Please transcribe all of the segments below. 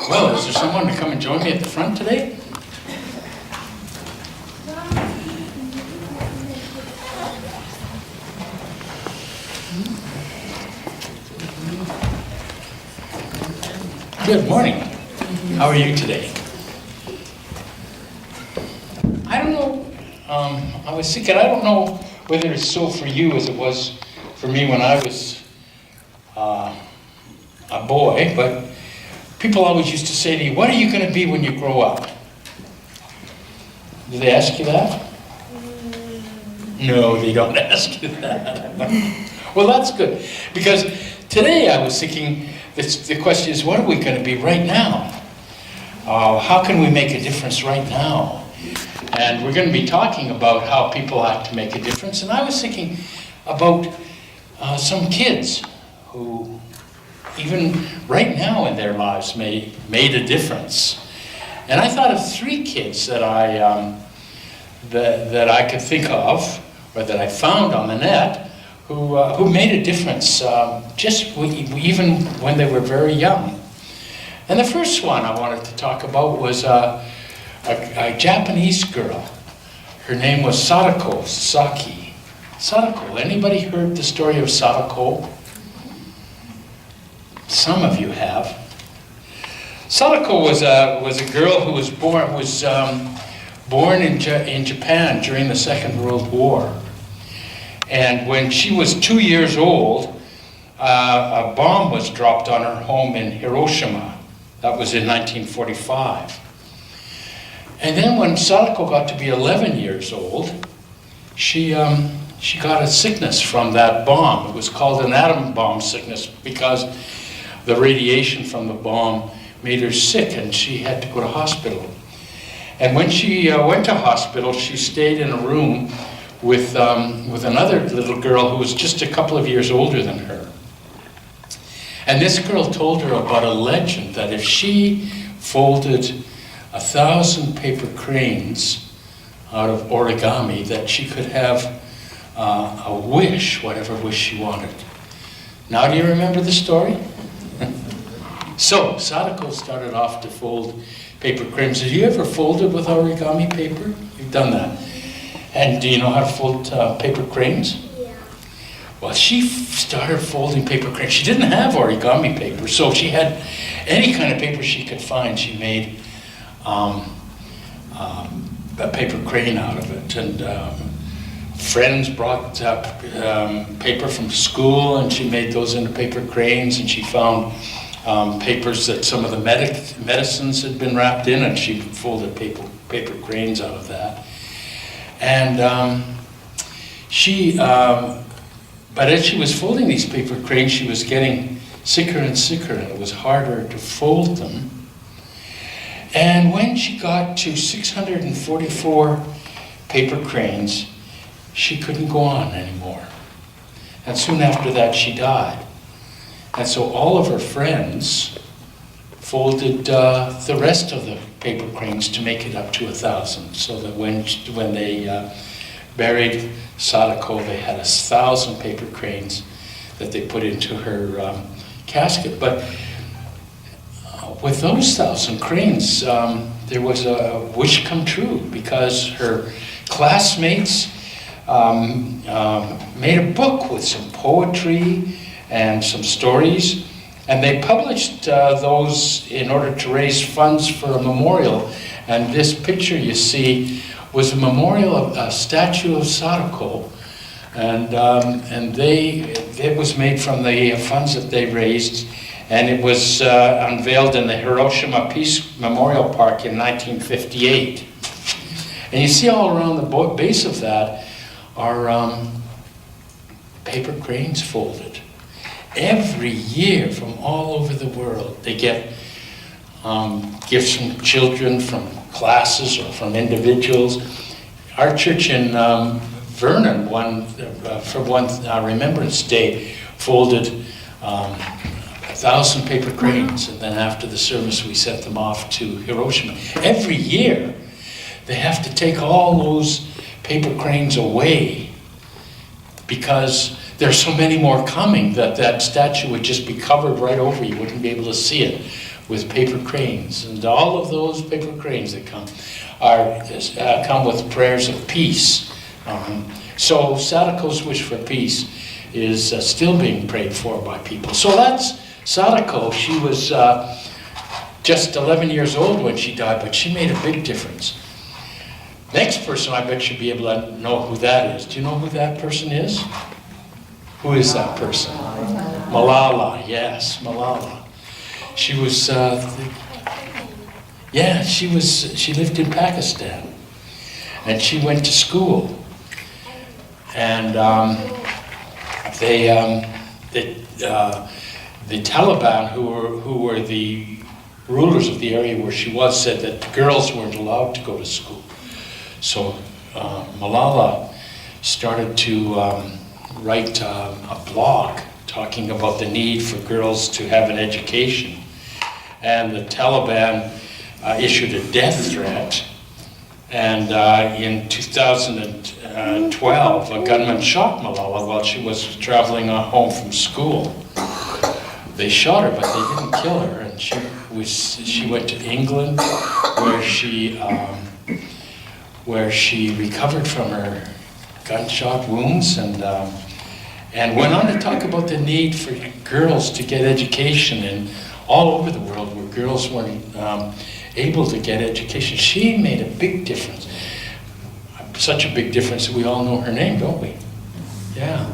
Well, is there someone to come and join me at the front today? Good morning. How are you today? I don't know, I was thinking, I don't know whether it's so for you as it was for me when I was a boy, but people always used to say to you, what are you going to be when you grow up? Do they ask you that? No, they don't ask you that. Well, that's good, because today I was thinking, the question is, what are we going to be right now? How can we make a difference right now? And we're going to be talking about how people have to make a difference. And I was thinking about some kids who, even right now in their lives, made a difference. And I thought of three kids that I could think of, or that I found on the net, who made a difference even when they were very young. And the first one I wanted to talk about was a Japanese girl. Her name was Sadako Sasaki. Sadako, anybody heard the story of Sadako? Some of you have. Sadako was a girl who was born in Japan during the Second World War. And when she was 2 years old, a bomb was dropped on her home in Hiroshima. That was in 1945. And then when Sadako got to be 11 years old, she got a sickness from that bomb. It was called an atom bomb sickness because the radiation from the bomb made her sick and she had to go to hospital. And when she went to hospital, she stayed in a room with another little girl who was just a couple of years older than her. And this girl told her about a legend that if she folded 1,000 paper cranes out of origami, that she could have a wish, whatever wish she wanted. Now, do you remember the story? So, Sadako started off to fold paper cranes. Have you ever folded with origami paper? You've done that. And do you know how to fold paper cranes? Yeah. Well, she started folding paper cranes. She didn't have origami paper, so she had any kind of paper she could find. She made a paper crane out of it. And friends brought paper from school, and she made those into paper cranes, and she found papers that some of the medicines had been wrapped in, and she folded paper cranes out of that. And but as she was folding these paper cranes, she was getting sicker and sicker, and it was harder to fold them. And when she got to 644 paper cranes, she couldn't go on anymore. And soon after that, she died. And so all of her friends folded the rest of the paper cranes to make it up to 1,000, so that when they buried Sadako, they had 1,000 paper cranes that they put into her casket. But with those 1,000 cranes, there was a wish come true, because her classmates made a book with some poetry and some stories, and they published those in order to raise funds for a memorial. And this picture you see was a memorial of a statue of Sadako, and it was made from the funds that they raised, and it was unveiled in the Hiroshima Peace Memorial Park in 1958. And you see all around the base of that are paper cranes folded. Every year from all over the world, they get gifts from children, from classes, or from individuals. Our church in Vernon, for one Remembrance Day, folded 1,000 paper cranes, and then after the service we sent them off to Hiroshima. Every year they have to take all those paper cranes away because there's so many more coming that statue would just be covered right over. You wouldn't be able to see it with paper cranes, and all of those paper cranes that come come with prayers of peace. So Sadako's wish for peace is still being prayed for by people. So that's Sadako. She was just 11 years old when she died, but she made a big difference. Next person, I bet you'll be able to know who that is. Do you know who that person is? Who is that person? Malala, yes, Malala. She was, she lived in Pakistan, and she went to school. And the Taliban, who were the rulers of the area where she was, said that the girls weren't allowed to go to school. So Malala started to write a blog talking about the need for girls to have an education. And the Taliban issued a death threat. And in 2012, a gunman shot Malala while she was traveling home from school. They shot her, but they didn't kill her. And she went to England, where she recovered from her gunshot wounds, and went on to talk about the need for girls to get education, and all over the world where girls weren't able to get education. She made a big difference. Such a big difference that we all know her name, don't we? Yeah.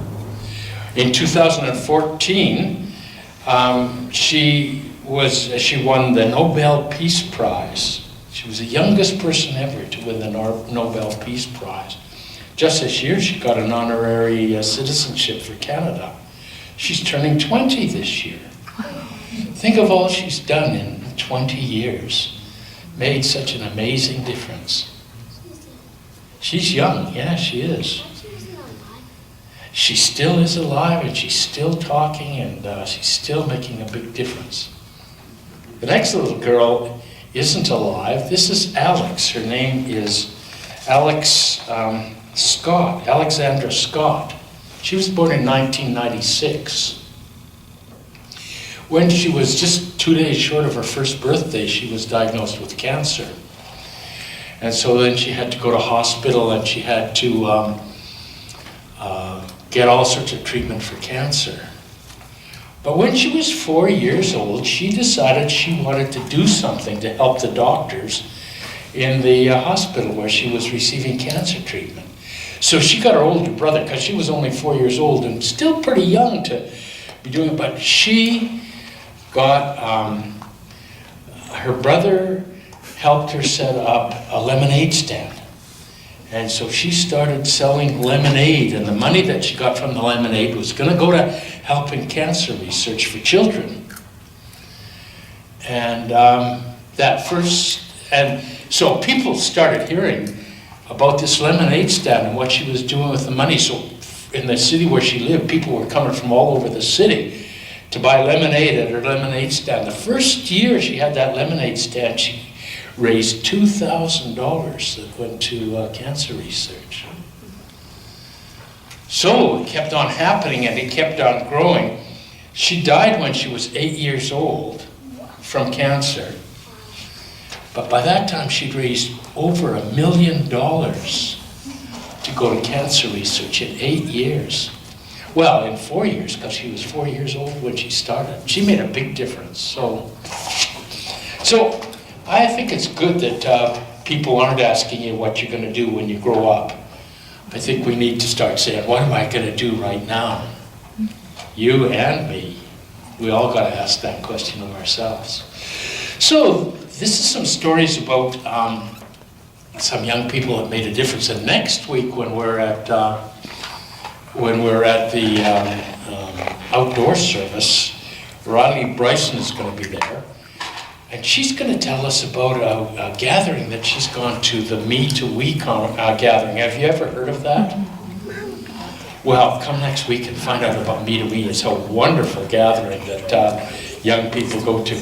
In 2014, she won the Nobel Peace Prize. She was the youngest person ever to win the Nobel Peace Prize. Just this year, she got an honorary citizenship for Canada. She's turning 20 this year. Think of all she's done in 20 years. Made such an amazing difference. She's young, yeah, she is. She still is alive, and she's still talking, and she's still making a big difference. The next little girl isn't alive. This is Alex. Her name is Alex Scott, Alexandra Scott. She was born in 1996. When she was just 2 days short of her first birthday, she was diagnosed with cancer. And so then she had to go to hospital, and she had to get all sorts of treatment for cancer. But when she was 4 years old, she decided she wanted to do something to help the doctors in the hospital where she was receiving cancer treatment. So she got her older brother, because she was only 4 years old and still pretty young to be doing it, but she got, her brother helped her set up a lemonade stand. And so she started selling lemonade, and the money that she got from the lemonade was going to go to helping cancer research for children. And so people started hearing about this lemonade stand and what she was doing with the money. So in the city where she lived, people were coming from all over the city to buy lemonade at her lemonade stand. The first year she had that lemonade stand, she raised $2,000 that went to cancer research. So it kept on happening, and it kept on growing. She died when she was 8 years old from cancer. But by that time, she'd raised over $1 million to go to cancer research in 8 years. Well, in 4 years, because she was 4 years old when she started. She made a big difference. So I think it's good that people aren't asking you what you're going to do when you grow up. I think we need to start saying, what am I going to do right now? You and me. We all got to ask that question of ourselves. So this is some stories about some young people that made a difference. And next week, when we're at the outdoor service, Riley Bryson is going to be there. And she's going to tell us about a gathering that she's gone to, the Me to We gathering. Have you ever heard of that? Well, come next week and find out about Me to We. It's a wonderful gathering that young people go to.